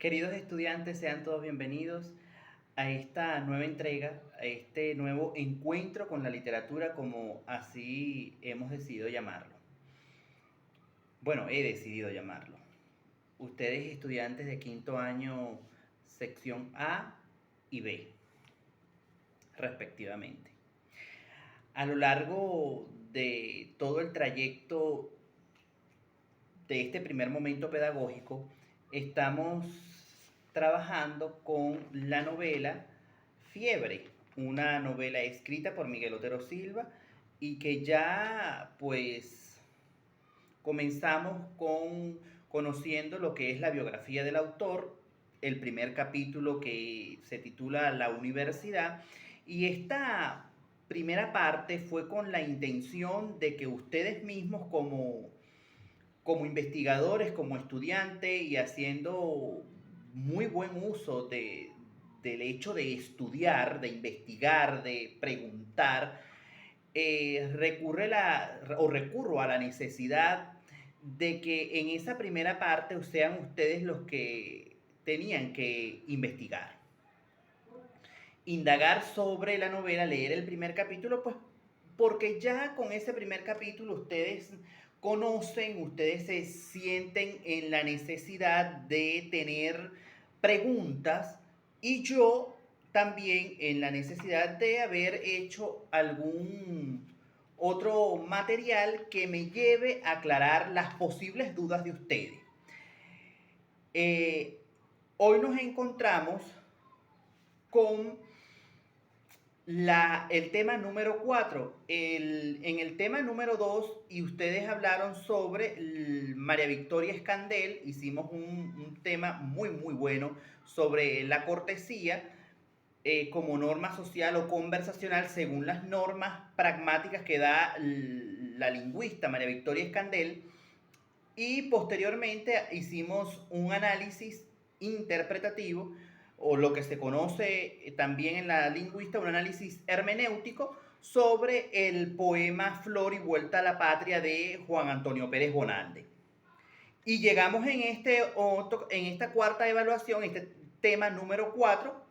Queridos estudiantes, sean todos bienvenidos a esta nueva entrega, a este nuevo encuentro con la literatura, como así hemos decidido llamarlo. Bueno, he decidido llamarlo. Ustedes, estudiantes de quinto año, sección A y B, respectivamente. A lo largo de todo el trayecto de este primer momento pedagógico, estamos trabajando con la novela Fiebre, una novela escrita por Miguel Otero Silva y que ya pues comenzamos con conociendo lo que es la biografía del autor, el primer capítulo que se titula La Universidad, y esta primera parte fue con la intención de que ustedes mismos como investigadores, como estudiantes y haciendo muy buen uso del hecho de estudiar, de investigar, de preguntar, recurro a la necesidad de que en esa primera parte sean ustedes los que tenían que investigar, indagar sobre la novela, leer el primer capítulo, pues porque ya con ese primer capítulo ustedes conocen, ustedes se sienten en la necesidad de tener preguntas y yo también en la necesidad de haber hecho algún otro material que me lleve a aclarar las posibles dudas de ustedes. Eh, Hoy nos encontramos con el tema número 4. En el tema número 2, y ustedes hablaron sobre María Victoria Escandel, hicimos un tema muy bueno sobre la cortesía como norma social o conversacional según las normas pragmáticas que da la lingüista María Victoria Escandel. Y posteriormente hicimos un análisis interpretativo, o lo que se conoce también en la lingüista, un análisis hermenéutico sobre el poema Flor y Vuelta a la Patria de Juan Antonio Pérez Bonalde. Y llegamos en esta cuarta evaluación, este tema número 4,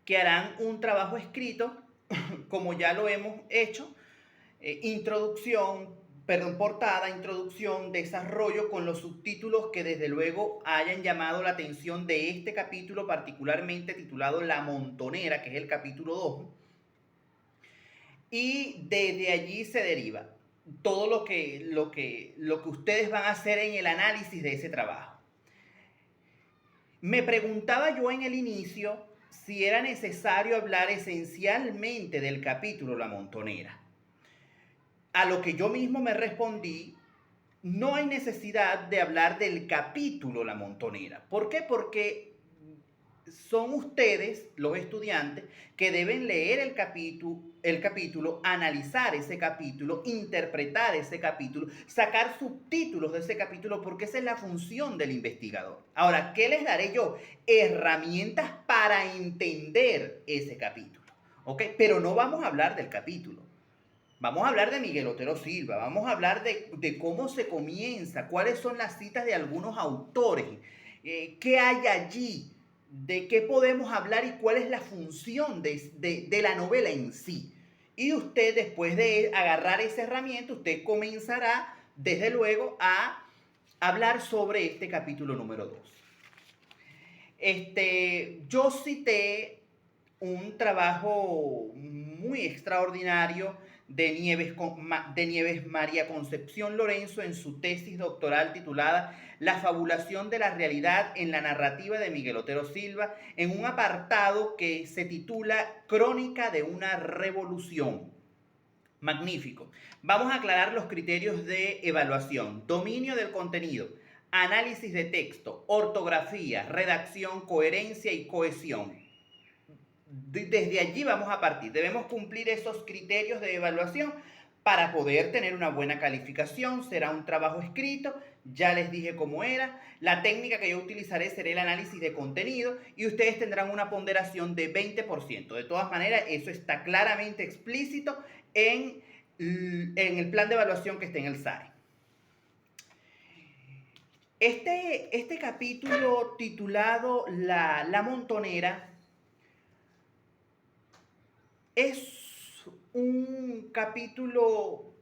que harán un trabajo escrito, como ya lo hemos hecho, portada, introducción, desarrollo con los subtítulos que desde luego hayan llamado la atención de este capítulo, particularmente titulado La Montonera, que es el capítulo 2. Y desde allí se deriva todo lo que ustedes van a hacer en el análisis de ese trabajo. Me preguntaba yo en el inicio si era necesario hablar esencialmente del capítulo La Montonera. A lo que yo mismo me respondí, no hay necesidad de hablar del capítulo La Montonera. ¿Por qué? Porque son ustedes, los estudiantes, que deben leer el capítulo, analizar ese capítulo, interpretar ese capítulo, sacar subtítulos de ese capítulo, porque esa es la función del investigador. Ahora, ¿qué les daré yo? Herramientas para entender ese capítulo, ¿ok? Pero no vamos a hablar del capítulo. Vamos a hablar de Miguel Otero Silva, vamos a hablar de cómo se comienza, cuáles son las citas de algunos autores, qué hay allí, de qué podemos hablar y cuál es la función de la novela en sí. Y usted, después de agarrar esa herramienta, usted comenzará, desde luego, a hablar sobre este capítulo número 2. Yo cité un trabajo muy extraordinario de Nieves María Concepción Lorenzo en su tesis doctoral titulada La fabulación de la realidad en la narrativa de Miguel Otero Silva, en un apartado que se titula Crónica de una revolución. Magnífico. Vamos a aclarar los criterios de evaluación: dominio del contenido, análisis de texto, ortografía, redacción, coherencia y cohesión. Desde allí vamos a partir. Debemos cumplir esos criterios de evaluación para poder tener una buena calificación. Será un trabajo escrito, ya les dije cómo era. La técnica que yo utilizaré será el análisis de contenido y ustedes tendrán una ponderación de 20%. De todas maneras, eso está claramente explícito en el plan de evaluación que está en el SAE. Este capítulo titulado La Montonera es un capítulo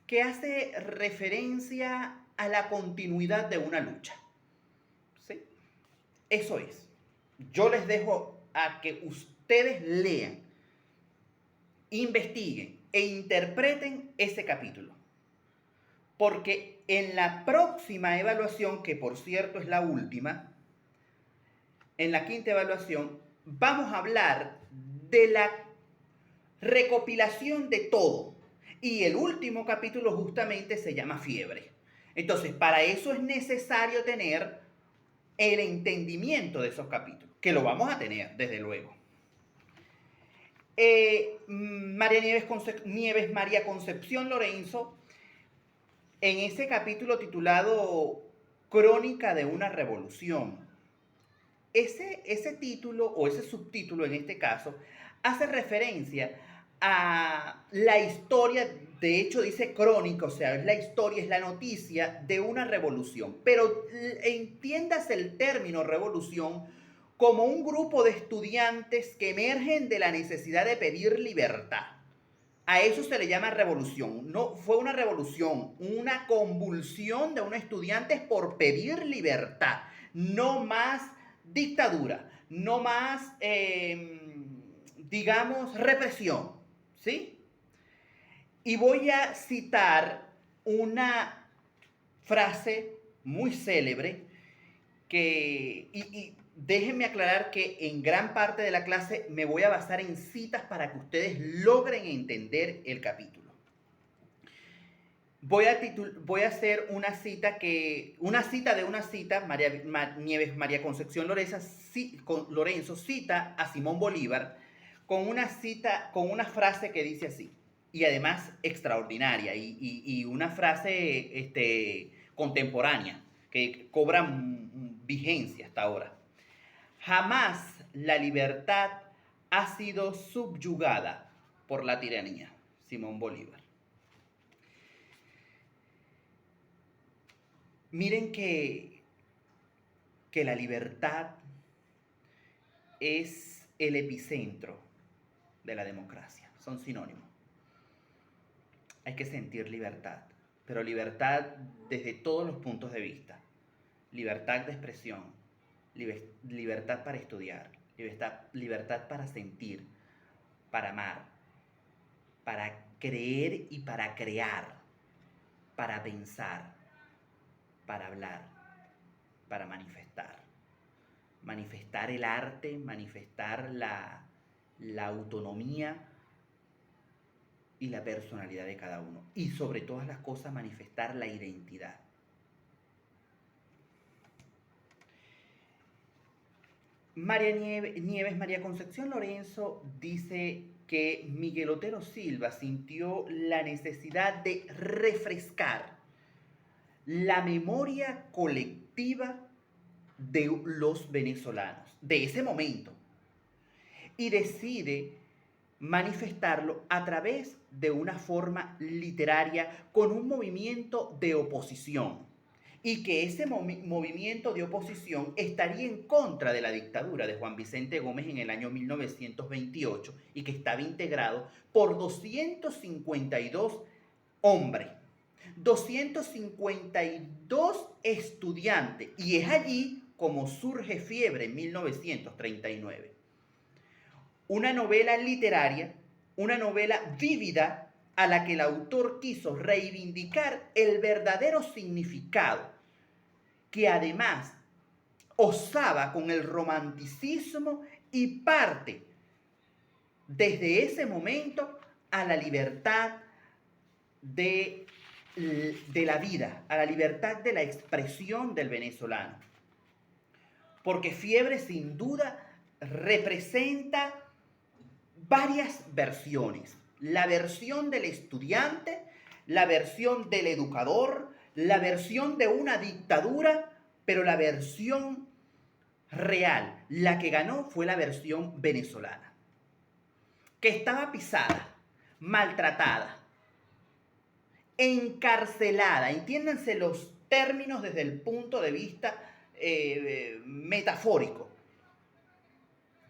que hace referencia a la continuidad de una lucha. ¿Sí? Eso es. Yo les dejo a que ustedes lean, investiguen e interpreten ese capítulo. Porque en la próxima evaluación, que por cierto es la última, en la quinta evaluación, vamos a hablar de la recopilación de todo. Y el último capítulo justamente se llama Fiebre. Entonces, para eso es necesario tener el entendimiento de esos capítulos, que lo vamos a tener, desde luego. María Concepción Lorenzo, en ese capítulo titulado Crónica de una Revolución, ese título o ese subtítulo en este caso hace referencia a la historia, de hecho dice crónica, o sea, es la historia, es la noticia de una revolución. Pero entiendas el término revolución como un grupo de estudiantes que emergen de la necesidad de pedir libertad. A eso se le llama revolución. No fue una revolución, una convulsión de unos estudiantes por pedir libertad. No más dictadura, no más, digamos, represión. ¿Sí? Y voy a citar una frase muy célebre y déjenme aclarar que en gran parte de la clase me voy a basar en citas para que ustedes logren entender el capítulo. Voy a hacer una cita María Concepción Lorenzo cita a Simón Bolívar con una frase que dice así, y además extraordinaria, y una frase contemporánea que cobra vigencia hasta ahora. Jamás la libertad ha sido subyugada por la tiranía. Simón Bolívar. Miren que la libertad es el epicentro de la democracia. Son sinónimos. Hay que sentir libertad, pero libertad desde todos los puntos de vista. Libertad de expresión, libertad para estudiar, libertad para sentir, para amar, para creer y para crear, para pensar, para hablar, para manifestar. Manifestar el arte, manifestar la autonomía y la personalidad de cada uno. Y sobre todas las cosas, manifestar la identidad. María Concepción Lorenzo dice que Miguel Otero Silva sintió la necesidad de refrescar la memoria colectiva de los venezolanos, de ese momento, y decide manifestarlo a través de una forma literaria con un movimiento de oposición, y que ese movimiento de oposición estaría en contra de la dictadura de Juan Vicente Gómez en el año 1928 y que estaba integrado por 252 hombres, 252 estudiantes, y es allí como surge Fiebre en 1939. Una novela literaria, una novela vívida a la que el autor quiso reivindicar el verdadero significado, que además osaba con el romanticismo y parte desde ese momento a la libertad de la vida, a la libertad de la expresión del venezolano. Porque Fiebre sin duda representa varias versiones. La versión del estudiante, la versión del educador, la versión de una dictadura, pero la versión real, la que ganó, fue la versión venezolana, que estaba pisada, maltratada, encarcelada. Entiéndanse términos desde el punto de vista metafórico,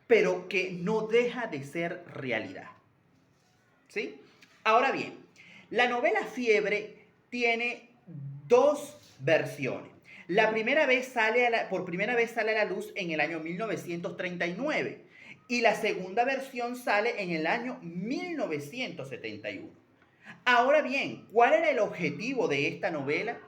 pero que no deja de ser realidad. ¿Sí? Ahora bien, la novela Fiebre tiene dos versiones. La primera vez por primera vez sale a la luz en el año 1939 y la segunda versión sale en el año 1971. Ahora bien, ¿cuál era el objetivo de esta novela?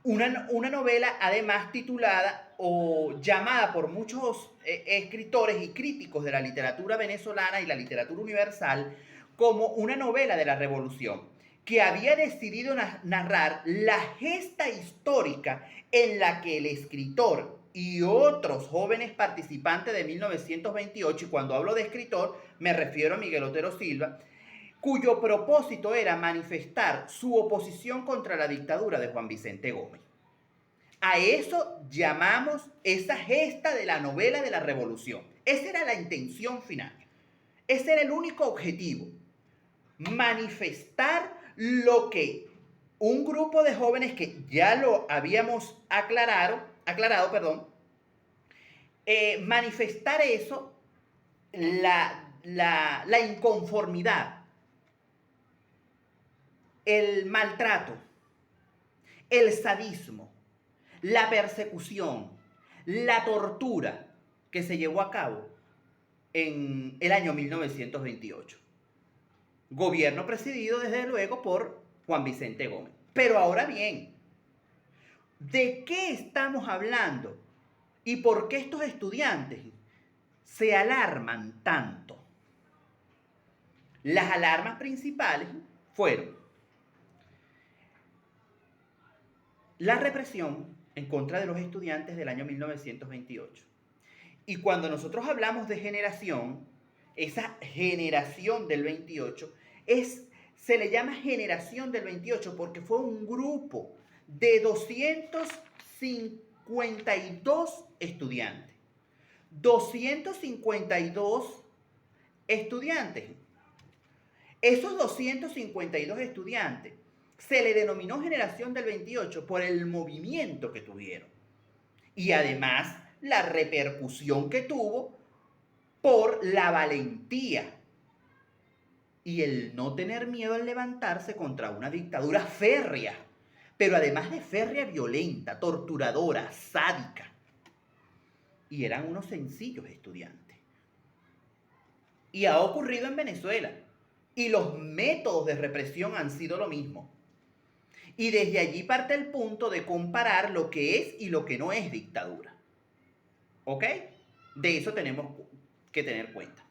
Una novela además titulada o llamada por muchos escritores y críticos de la literatura venezolana y la literatura universal como una novela de la revolución, que había decidido narrar la gesta histórica en la que el escritor y otros jóvenes participantes de 1928, y cuando hablo de escritor me refiero a Miguel Otero Silva, cuyo propósito era manifestar su oposición contra la dictadura de Juan Vicente Gómez. A eso llamamos esa gesta de la novela de la revolución. Esa era la intención final. Ese era el único objetivo. Manifestar lo que un grupo de jóvenes que ya lo habíamos aclarado, manifestar eso, la inconformidad, el maltrato, el sadismo, la persecución, la tortura que se llevó a cabo en el año 1928. Gobierno presidido desde luego por Juan Vicente Gómez. Pero ahora bien, ¿de qué estamos hablando? ¿Y por qué estos estudiantes se alarman tanto? Las alarmas principales fueron la represión en contra de los estudiantes del año 1928. Y cuando nosotros hablamos de generación, esa generación del 28 se le llama generación del 28 porque fue un grupo de 252 estudiantes. 252 estudiantes. Esos 252 estudiantes se le denominó generación del 28 por el movimiento que tuvieron. Y además la repercusión que tuvo por la valentía y el no tener miedo al levantarse contra una dictadura férrea, pero además de férrea, violenta, torturadora, sádica. Y eran unos sencillos estudiantes. Y ha ocurrido en Venezuela. Y los métodos de represión han sido lo mismo. Y desde allí parte el punto de comparar lo que es y lo que no es dictadura. ¿Ok? De eso tenemos que tener cuenta.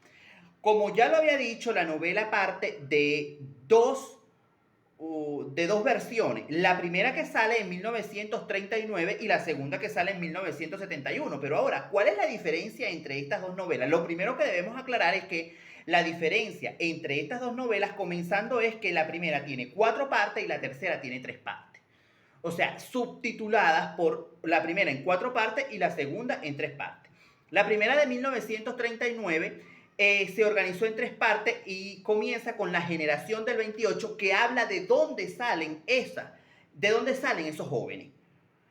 Como ya lo había dicho, la novela parte de dos versiones. La primera que sale en 1939 y la segunda que sale en 1971. Pero ahora, ¿cuál es la diferencia entre estas dos novelas? Lo primero que debemos aclarar es que la diferencia entre estas dos novelas, comenzando, es que la primera tiene 4 partes y la tercera tiene 3 partes. O sea, subtituladas por la primera en 4 partes y la segunda en 3 partes. La primera de 1939 se organizó en 3 partes y comienza con la generación del 28, que habla de dónde salen esos jóvenes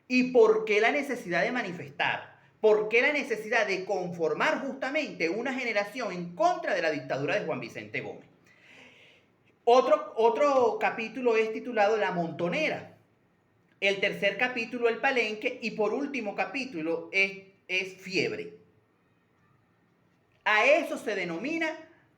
y por qué la necesidad de manifestar, por qué la necesidad de conformar justamente una generación en contra de la dictadura de Juan Vicente Gómez. Otro capítulo es titulado La Montonera. El tercer capítulo, El Palenque, y por último capítulo es Fiebre. A eso se denomina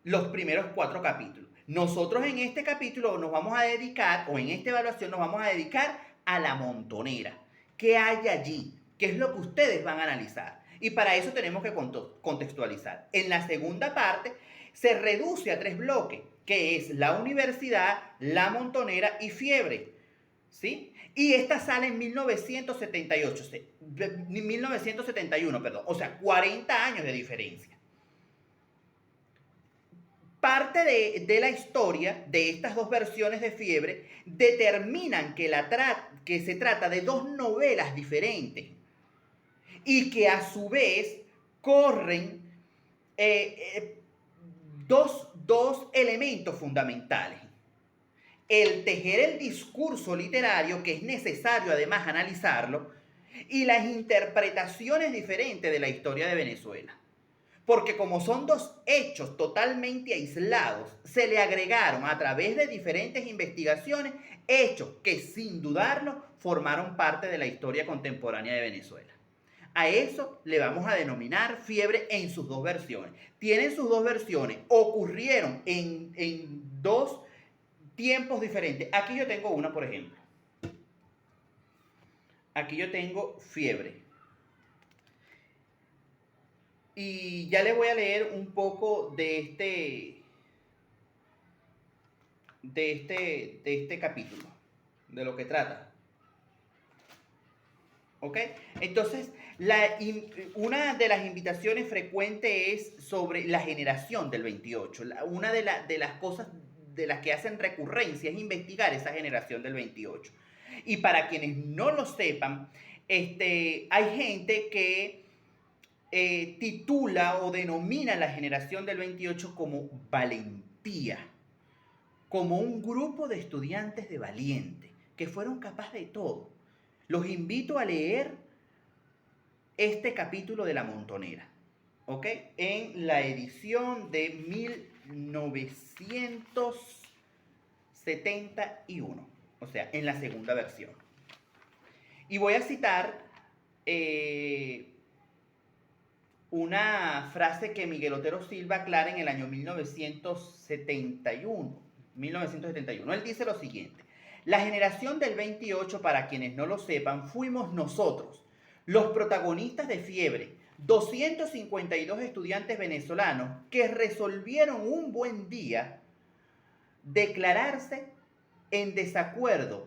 los primeros 4 capítulos. Nosotros en este capítulo nos vamos a dedicar, o en esta evaluación nos vamos a dedicar a La Montonera. ¿Qué hay allí? ¿Qué es lo que ustedes van a analizar? Y para eso tenemos que contextualizar. En la segunda parte se reduce a 3 bloques, que es la universidad, La Montonera y Fiebre. ¿Sí? Y esta sale en 1971, perdón. O sea, 40 años de diferencia. Parte de la historia de estas dos versiones de Fiebre determinan que se trata de 2 novelas diferentes y que a su vez corren dos elementos fundamentales. el tejer el discurso literario, que es necesario además analizarlo, y las interpretaciones diferentes de la historia de Venezuela. Porque como son dos hechos totalmente aislados, se le agregaron a través de diferentes investigaciones hechos que sin dudarlo formaron parte de la historia contemporánea de Venezuela. A eso le vamos a denominar fiebre en sus dos versiones. Tienen sus dos versiones, ocurrieron en dos tiempos diferentes. Aquí yo tengo una, por ejemplo. Aquí yo tengo fiebre. Y ya le voy a leer un poco de este capítulo, de lo que trata. ¿Ok? Entonces, una de las invitaciones frecuentes es sobre la generación del 28. Una de las cosas de las que hacen recurrencia es investigar esa generación del 28. Y para quienes no lo sepan, hay gente que titula o denomina la generación del 28 como valentía, como un grupo de estudiantes de valientes que fueron capaces de todo. Los invito a leer este capítulo de La Montonera, ¿ok? En la edición de 1971, o sea, en la segunda versión. Y voy a citar una frase que Miguel Otero Silva aclara en el año 1971. Él dice lo siguiente: la generación del 28, para quienes no lo sepan, fuimos nosotros, los protagonistas de Fiebre, 252 estudiantes venezolanos que resolvieron un buen día declararse en desacuerdo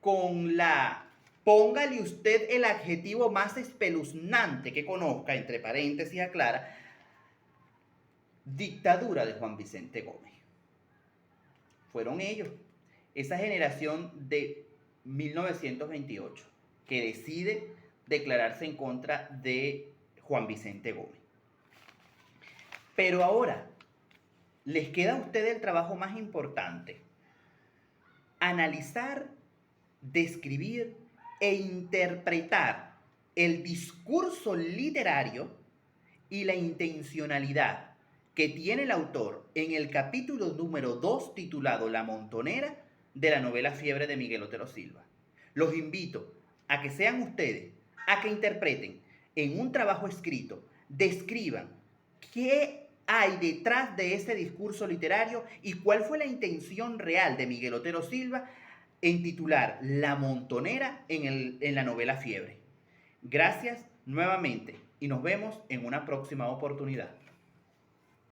con la, póngale usted el adjetivo más espeluznante que conozca, entre paréntesis aclara, dictadura de Juan Vicente Gómez. Fueron ellos, esa generación de 1928, que decide declararse en contra de Juan Vicente Gómez. Pero ahora, les queda a ustedes el trabajo más importante: analizar, describir e interpretar el discurso literario y la intencionalidad que tiene el autor en el capítulo número 2 titulado La Montonera de la novela Fiebre de Miguel Otero Silva. Los invito a que sean ustedes, a que interpreten en un trabajo escrito, describan qué hay detrás de ese discurso literario y cuál fue la intención real de Miguel Otero Silva en titular La Montonera en la novela Fiebre. Gracias nuevamente y nos vemos en una próxima oportunidad.